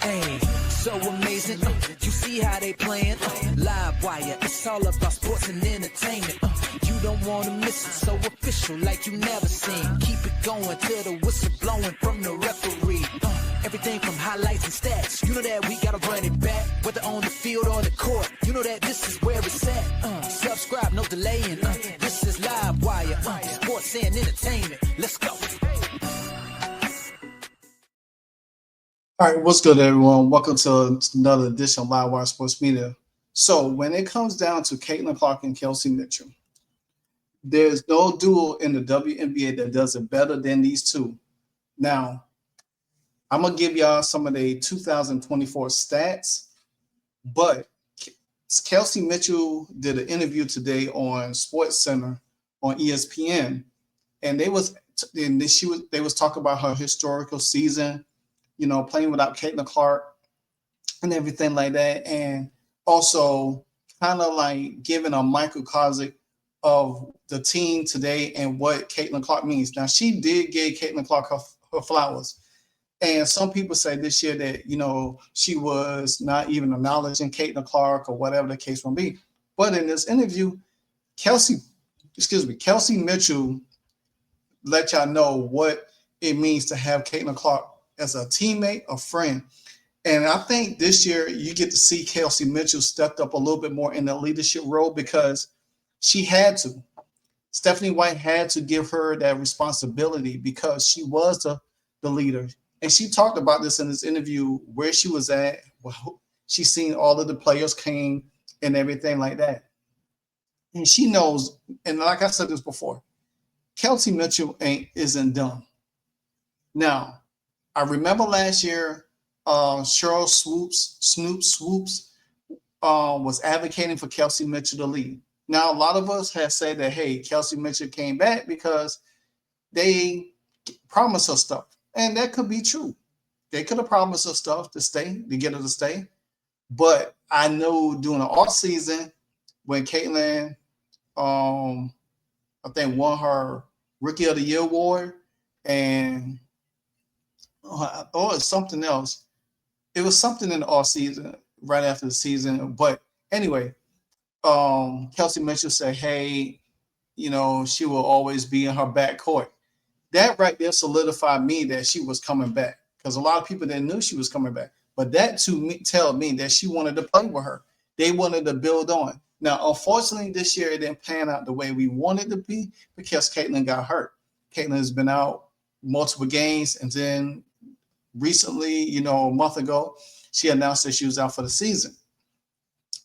Hey, so amazing. You see how they playing? Live wire, it's all about sports and entertainment. You don't want to miss it, so official like you never seen. Keep it going till the whistle blowing from the referee. Everything from highlights and stats. You know that we gotta run it back, whether on the field or the court. You know that this is where it's at. Subscribe, no delaying. This is Live Wire, sports and entertainment. Let's go. All right, what's good, everyone? Welcome to another edition of Live Wire Sports Media. So when it comes down to Caitlin Clark and Kelsey Mitchell, there's no duo in the WNBA that does it better than these two. Now, I'm going to give y'all some of the 2024 stats, but Kelsey Mitchell did an interview today on SportsCenter on ESPN, and they was talking about her historical season, you know, playing without Caitlin Clark and everything like that, and also kind of like giving a microcosm of the team today and what Caitlin Clark means. Now, she did give Caitlin Clark her flowers. And some people say this year that, you know, she was not even acknowledging Caitlin Clark or whatever the case may be. But in this interview, Kelsey Mitchell let y'all know what it means to have Caitlin Clark as a teammate, a friend. And I think this year you get to see Kelsey Mitchell stepped up a little bit more in the leadership role because she had to. Stephanie White had to give her that responsibility because she was the leader. And she talked about this in this interview, where she was at. Well, she's seen all of the players came and everything like that. And she knows, and like I said this before, Kelsey Mitchell isn't done. Now, I remember last year, Cheryl Snoop Swoops was advocating for Kelsey Mitchell to lead. Now, a lot of us have said that, hey, Kelsey Mitchell came back because they promised her stuff. And that could be true. They could have promised her stuff to get her to stay. But I know during the off season, when Caitlin, I think, won her Rookie of the Year award, and it's something else. It was something in the off season, right after the season. But anyway, Kelsey Mitchell said, hey, you know, she will always be in her backcourt. That right there solidified me that she was coming back, because a lot of people didn't know she was coming back. But that tell me that she wanted to play with her. They wanted to build on. Now, unfortunately, this year it didn't pan out the way we wanted to be because Caitlin got hurt. Caitlin has been out multiple games, and then recently, you know, a month ago, she announced that she was out for the season.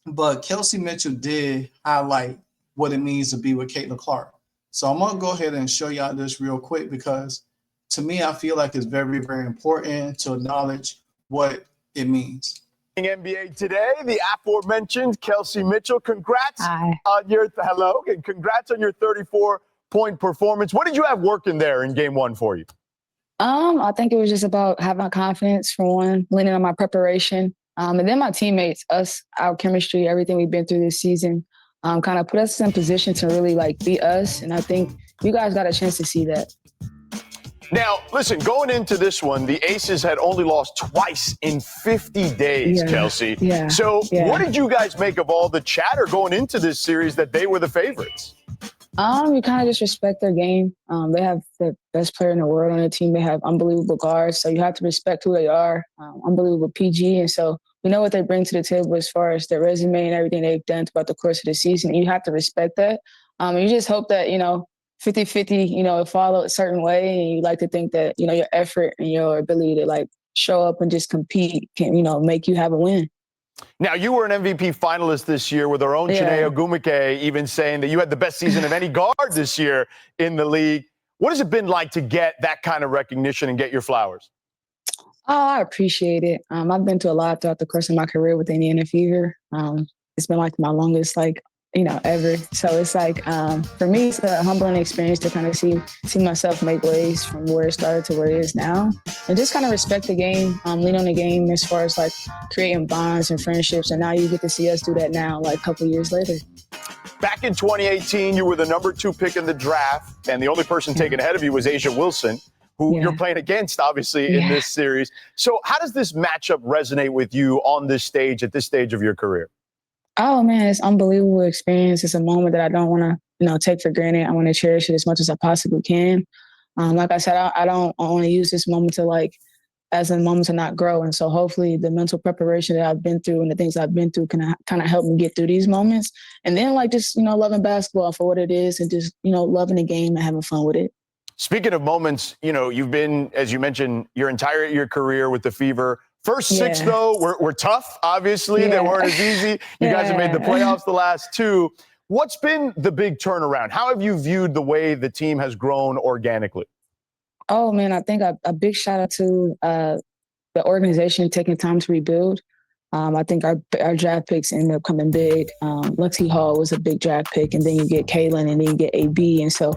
But Kelsey Mitchell did highlight what it means to be with Caitlin Clark. So I'm going to go ahead and show y'all this real quick because to me, I feel like it's very, very important to acknowledge what it means. NBA today, the aforementioned Kelsey Mitchell. Congrats on your 34-point performance. What did you have working there in game one for you? I think it was just about having confidence, for one, leaning on my preparation. And then my teammates, our chemistry, everything we've been through this season, kind of put us in position to really be us. And I think you guys got a chance to see that. Now, listen, going into this one, the Aces had only lost twice in 50 days, Kelsey. Yeah. So what did you guys make of all the chatter going into this series that they were the favorites? You kind of just respect their game. They have the best player in the world on their team. They have unbelievable guards, so you have to respect who they are. Unbelievable PG, and so we know what they bring to the table as far as their resume and everything they've done throughout the course of the season. And you have to respect that. And you just hope that, 50-50, follow a certain way, and you like to think that, your effort and your ability to show up and just compete can, make you have a win. Now, you were an MVP finalist this year with our own Chiney Ogwumike even saying that you had the best season of any guard this year in the league. What has it been like to get that kind of recognition and get your flowers? Oh, I appreciate it. I've been to a lot throughout the course of my career with Indiana Fever. It's been my longest, ever. So it's for me, it's a humbling experience to kind of see myself make waves from where it started to where it is now, and just kind of respect the game, lean on the game as far as creating bonds and friendships. And now you get to see us do that now, a couple years later. Back in 2018, you were the number 2 pick in the draft, and the only person taken ahead of you was A'ja Wilson, who you're playing against, obviously, in this series. So how does this matchup resonate with you on this stage at this stage of your career? Oh man, it's unbelievable experience. It's a moment that I don't want to, take for granted. I want to cherish it as much as I possibly can. Like I said, I don't want to use this moment to as a moment to not grow. And so hopefully the mental preparation that I've been through and the things I've been through can kind of help me get through these moments. And then just, loving basketball for what it is and just, loving the game and having fun with it. Speaking of moments, you've been, as you mentioned, your career with the Fever. First six, though, were tough, obviously. They weren't as easy. You guys have made the playoffs the last two. What's been the big turnaround? How have you viewed the way the team has grown organically? Oh, man, I think a big shout out to the organization taking time to rebuild. I think our draft picks ended up coming big. Lexi Hall was a big draft pick, and then you get Kaylin, and then you get AB. And so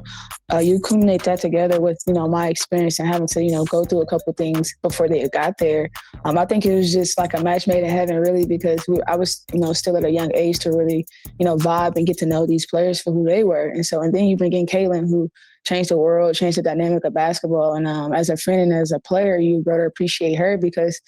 you culminate that together with, my experience and having to, go through a couple things before they got there. I think it was just like a match made in heaven, really, because I was, still at a young age to really, vibe and get to know these players for who they were. And then you bring in Kaylin, who changed the world, changed the dynamic of basketball. And as a friend and as a player, you better appreciate her because,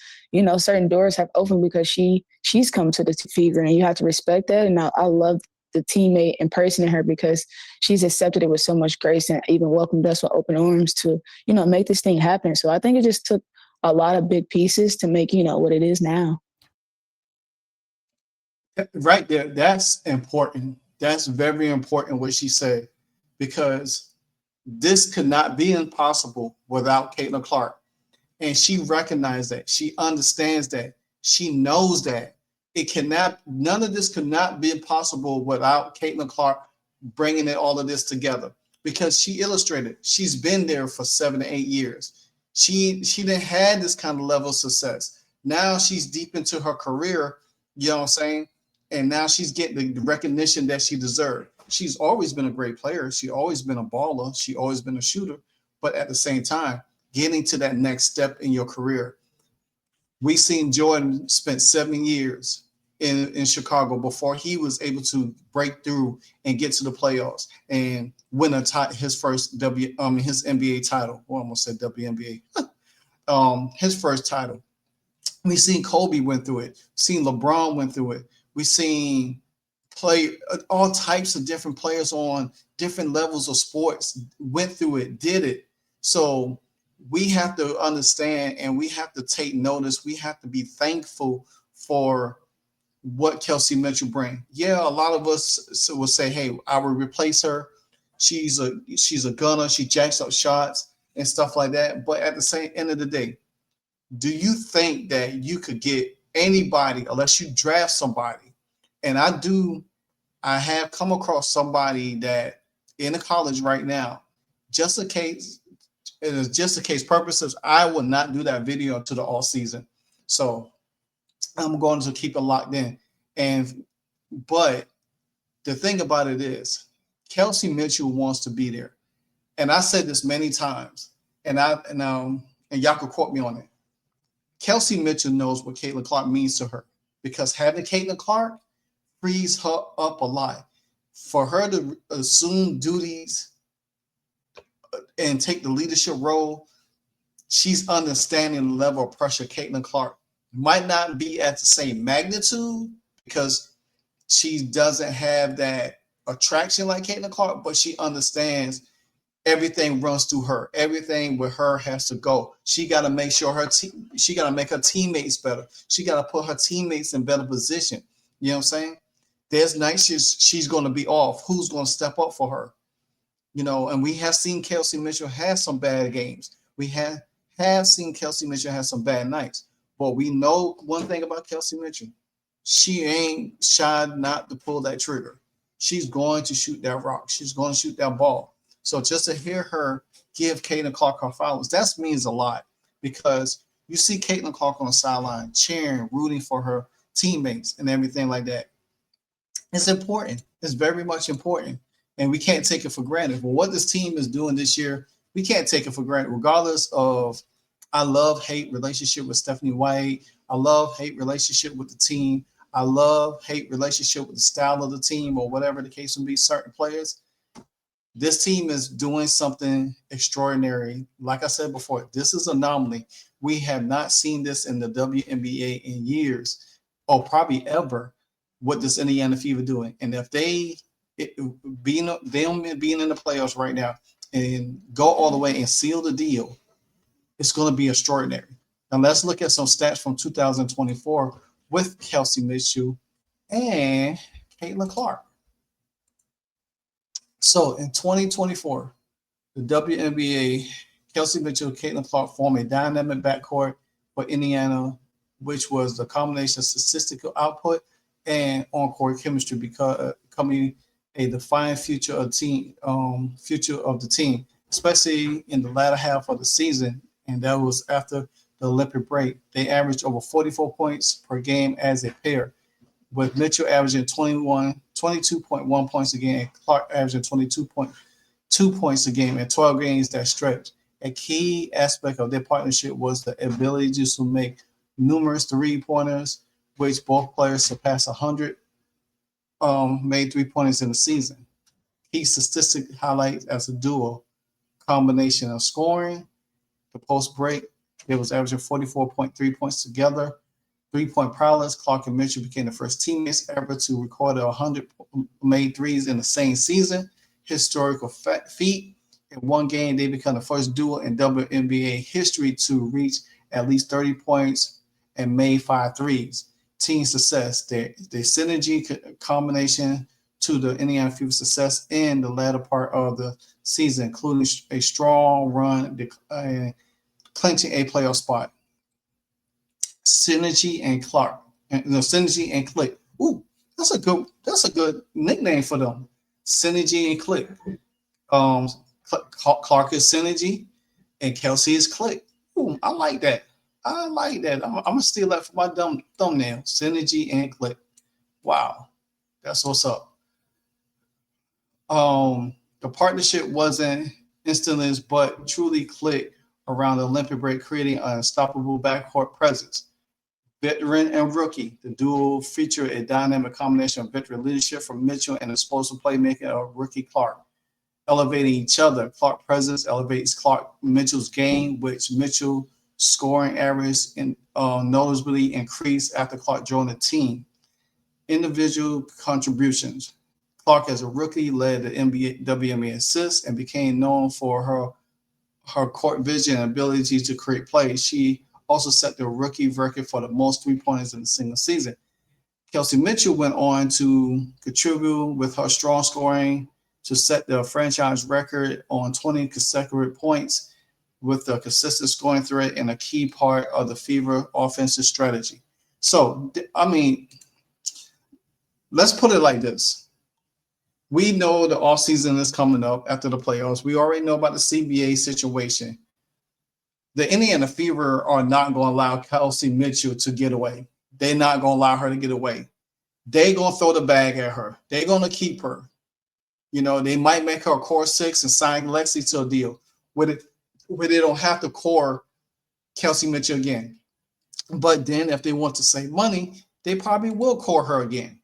certain doors have opened because she's come to the Fever, and you have to respect that. And I love the teammate and person in her because she's accepted it with so much grace and even welcomed us with open arms to, make this thing happen. So I think it just took a lot of big pieces to make, what it is now. Right there. That's important. That's very important what she said, because this could not be impossible without Caitlin Clark. And she recognized that. She understands that. She knows that. None of this could not be possible without Caitlin Clark bringing all of this together, because she illustrated, she's been there for 7 to 8 years. She didn't have this kind of level of success. Now she's deep into her career, you know what I'm saying? And now she's getting the recognition that she deserved. She's always been a great player. She's always been a baller. She's always been a shooter. But at the same time, getting to that next step in your career. We seen Jordan spent 7 years in Chicago before he was able to break through and get to the playoffs and win his first his NBA title. Well, I almost said WNBA. His first title. We seen Kobe went through it. Seen LeBron went through it. We seen all types of different players on different levels of sports went through it, did it. So we have to understand and we have to take notice. We have to be thankful for what Kelsey Mitchell brings. Yeah, a lot of us will say, hey, I will replace her. She's a gunner. She jacks up shots and stuff like that. But at the same end of the day, do you think that you could get anybody unless you draft somebody? And I have come across somebody that in the college right now, just in case purposes, I will not do that video until the all season. So I'm going to keep it locked in. But the thing about it is, Kelsey Mitchell wants to be there. And I said this many times, and y'all could quote me on it. Kelsey Mitchell knows what Caitlin Clark means to her, because having Caitlin Clark frees her up a lot. For her to assume duties and take the leadership role, she's understanding the level of pressure Caitlin Clark might not be at the same magnitude, because she doesn't have that attraction like Caitlin Clark, but she understands everything runs through her. Everything with her has to go. She got to make sure she got to make her teammates better. She got to put her teammates in better position. You know what I'm saying? There's nights she's going to be off. Who's going to step up for her? And we have seen Kelsey Mitchell have some bad games. We have seen Kelsey Mitchell have some bad nights. But we know one thing about Kelsey Mitchell. She ain't shy not to pull that trigger. She's going to shoot that rock. She's going to shoot that ball. So just to hear her give Caitlin Clark her flowers, that means a lot, because you see Caitlin Clark on the sideline cheering, rooting for her teammates and everything like that. It's important. It's very much important. And we can't take it for granted. But what this team is doing this year, we can't take it for granted, regardless of I love-hate relationship with Stephanie White. I love-hate relationship with the team. I love-hate relationship with the style of the team, or whatever the case may be, certain players. This team is doing something extraordinary. Like I said before, this is an anomaly. We have not seen this in the WNBA in years, or probably ever, what this Indiana Fever doing. And if they being in the playoffs right now and go all the way and seal the deal, it's going to be extraordinary. Now let's look at some stats from 2024 with Kelsey Mitchell and Caitlin Clark. So in 2024, the WNBA, Kelsey Mitchell, Caitlin Clark formed a dynamic backcourt for Indiana, which was the combination of statistical output and on-court chemistry, becoming a defining future of the team, especially in the latter half of the season. And that was after the Olympic break. They averaged over 44 points per game as a pair, with Mitchell averaging 22.1 points a game, and Clark averaging 22.2 points a game in 12 games that stretch. A key aspect of their partnership was the ability to make numerous three-pointers, which both players surpassed 100 made three-pointers in the season. Key statistic highlights as a duo, combination of scoring, the post-break, it was averaging 44.3 points together. Three-point prowess, Clark and Mitchell became the first teammates ever to record 100 made threes in the same season. Historical feat. In one game, they become the first duo in WNBA history to reach at least 30 points and made 5 threes. Team success, their synergy combination to the Indiana Fever success in the latter part of the season, including a strong run clinching a playoff spot. Synergy and Clark, Synergy and Click. Ooh, that's a good nickname for them. Synergy and Click. Clark is Synergy, and Kelsey is Click. Ooh, I like that. I'm gonna steal that for my thumbnail. Synergy and Click. Wow, that's what's up. The partnership wasn't instantaneous, but truly clicked around the Olympic break, creating an unstoppable backcourt presence. Veteran and rookie, the duo feature a dynamic combination of veteran leadership from Mitchell and explosive playmaking of rookie Clark, elevating each other. Clark's presence elevates Mitchell's game, which Mitchell scoring average noticeably increased after Clark joined the team. Individual contributions. Clark, as a rookie, led the WNBA assists and became known for her court vision and ability to create plays. She also set the rookie record for the most three-pointers in a single season. Kelsey Mitchell went on to contribute with her strong scoring to set the franchise record on 20 consecutive points, with the consistent scoring threat and a key part of the Fever offensive strategy. So, I mean, let's put it like this. We know the offseason is coming up after the playoffs. We already know about the CBA situation. The Indiana Fever are not going to allow Kelsey Mitchell to get away. They're not going to allow her to get away. They're going to throw the bag at her. They're going to keep her. You know, they might make her a core 6 and sign Lexi to a deal where they don't have to core Kelsey Mitchell again. But then if they want to save money, they probably will core her again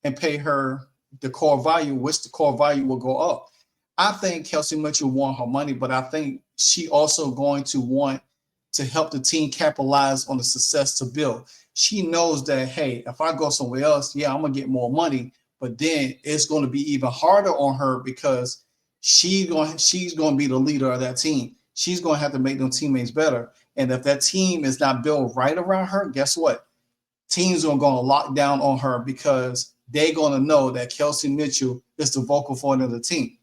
and pay her the core value, which the core value will go up. I think Kelsey Mitchell want her money, but I think she also going to want to help the team capitalize on the success to build. She knows that, hey, if I go somewhere else, yeah, I'm going to get more money, but then it's going to be even harder on her because she's going to be the leader of that team. She's going to have to make them teammates better. And if that team is not built right around her, guess what? Teams are going to lock down on her because they're going to know that Kelsey Mitchell is the vocal point of the team.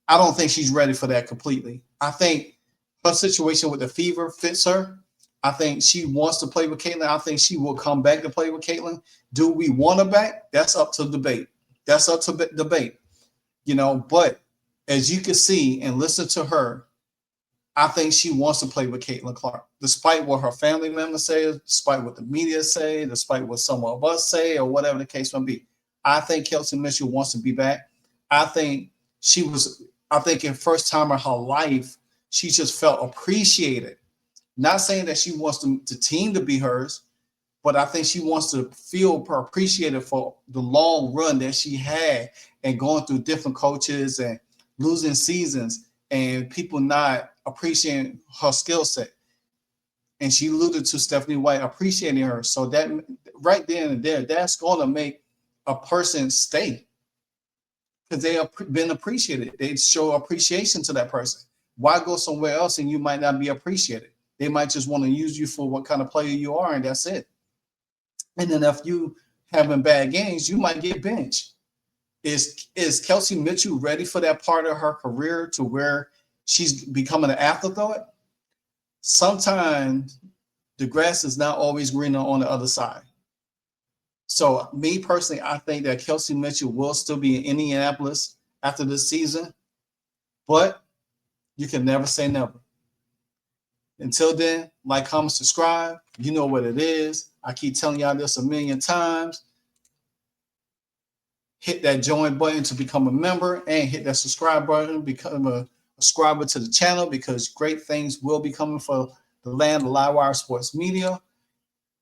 I don't think she's ready for that completely. I think her situation with the Fever fits her. I think she wants to play with Caitlin. I think she will come back to play with Caitlin. Do we want her back? That's up to debate. That's up to debate. You know, but as you can see and listen to her, I think she wants to play with Caitlin Clark, despite what her family members say, despite what the media say, despite what some of us say, or whatever the case may be. I think Kelsey Mitchell wants to be back. I think in first time of her life, she just felt appreciated. Not saying that she wants the team to be hers, but I think she wants to feel appreciated for the long run that she had and going through different coaches and losing seasons and people not appreciating her skill set. And she alluded to Stephanie White appreciating her. So that right then and there, that's going to make a person stay because they have been appreciated. They show appreciation to that person. Why go somewhere else and you might not be appreciated? They might just want to use you for what kind of player you are, and that's it. And then if you having bad games, you might get benched. Is Kelsey Mitchell ready for that part of her career to where she's becoming an afterthought? Sometimes the grass is not always greener on the other side. So me personally, I think that Kelsey Mitchell will still be in Indianapolis after this season, but you can never say never. Until then, like, comment, subscribe. You know what it is. I keep telling y'all this a million times. Hit that join button to become a member and hit that subscribe button, become a subscriber to the channel because great things will be coming for the land of Livewire Sports Media.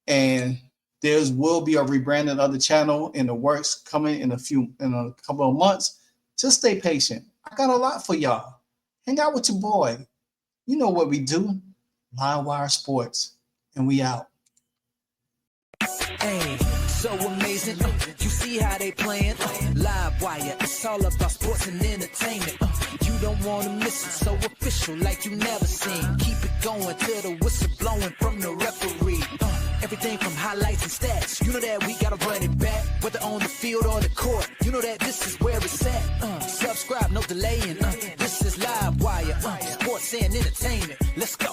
And there will be a rebranding of the channel in the works coming in a couple of months. Just stay patient. I got a lot for y'all. Hang out with your boy. You know what we do. Livewire Sports. And we out. Hey, so amazing. You see how they playing? Livewire, it's all about sports and entertainment. You don't want to miss it, so official like you never seen. Keep it going till the whistle blowing from the referee. Everything from highlights and stats. You know that we gotta run it back, whether on the field or the court. You know that this is where it's at. Subscribe, no delaying. This is Livewire, sports and entertainment. Let's go.